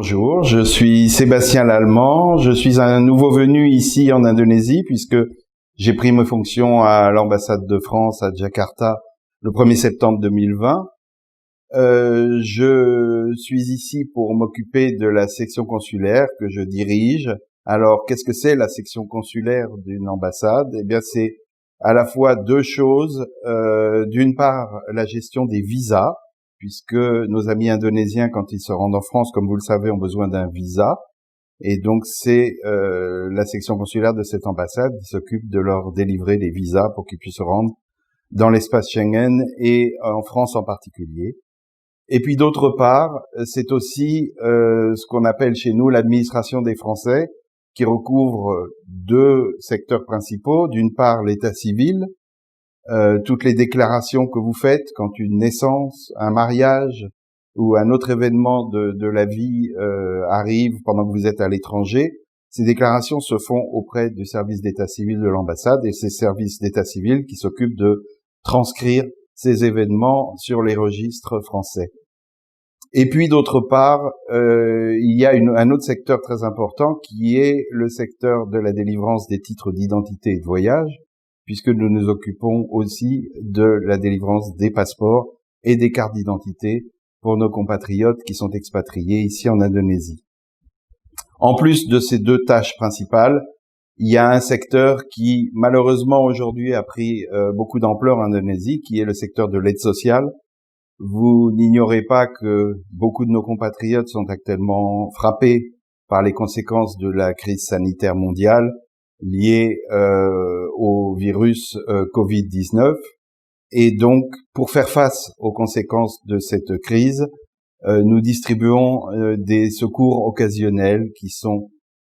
Bonjour, je suis Sébastien Lallemand, je suis un nouveau venu ici en Indonésie puisque j'ai pris mes fonctions à l'ambassade de France à Jakarta le 1er septembre 2020. Je suis ici pour m'occuper de la section consulaire que je dirige. Alors, qu'est-ce que c'est la section consulaire d'une ambassade? Eh bien, c'est à la fois deux choses. D'une part, la gestion des visas, puisque nos amis indonésiens, quand ils se rendent en France, comme vous le savez, ont besoin d'un visa. Et donc, c'est la section consulaire de cette ambassade qui s'occupe de leur délivrer les visas pour qu'ils puissent se rendre dans l'espace Schengen et en France en particulier. Et puis, d'autre part, c'est aussi ce qu'on appelle chez nous l'administration des Français, qui recouvre deux secteurs principaux. D'une part, l'état civil, toutes les déclarations que vous faites quand une naissance, un mariage ou un autre événement de la vie arrive pendant que vous êtes à l'étranger. Ces déclarations se font auprès du service d'état civil de l'ambassade et c'est services d'état civil qui s'occupent de transcrire ces événements sur les registres français. Et puis d'autre part, il y a un autre secteur très important qui est le secteur de la délivrance des titres d'identité et de voyage, puisque nous nous occupons aussi de la délivrance des passeports et des cartes d'identité pour nos compatriotes qui sont expatriés ici en Indonésie. En plus de ces deux tâches principales, il y a un secteur qui malheureusement aujourd'hui a pris beaucoup d'ampleur en Indonésie, qui est le secteur de l'aide sociale. Vous n'ignorez pas que beaucoup de nos compatriotes sont actuellement frappés par les conséquences de la crise sanitaire mondiale liée au virus Covid-19. Et donc, pour faire face aux conséquences de cette crise, nous distribuons des secours occasionnels qui sont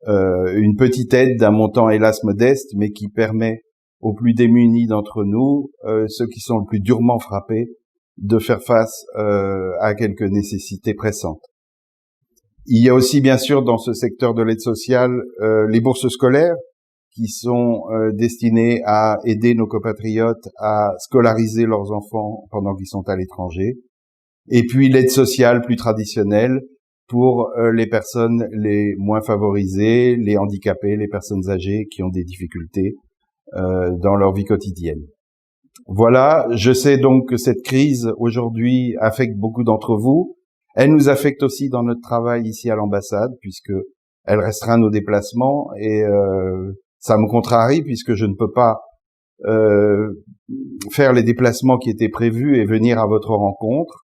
une petite aide d'un montant hélas modeste, mais qui permet aux plus démunis d'entre nous, ceux qui sont le plus durement frappés, de faire face à quelques nécessités pressantes. Il y a aussi, bien sûr, dans ce secteur de l'aide sociale, les bourses scolaires qui sont destinées à aider nos compatriotes à scolariser leurs enfants pendant qu'ils sont à l'étranger. Et puis l'aide sociale plus traditionnelle pour les personnes les moins favorisées, les handicapés, les personnes âgées qui ont des difficultés dans leur vie quotidienne. Voilà, je sais donc que cette crise aujourd'hui affecte beaucoup d'entre vous. Elle nous affecte aussi dans notre travail ici à l'ambassade, puisque elle restreint nos déplacements et ça me contrarie puisque je ne peux pas faire les déplacements qui étaient prévus et venir à votre rencontre.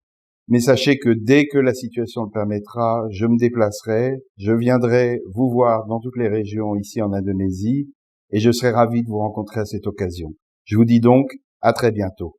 Mais sachez que dès que la situation le permettra, je me déplacerai, je viendrai vous voir dans toutes les régions ici en Indonésie et je serai ravi de vous rencontrer à cette occasion. Je vous dis donc à très bientôt.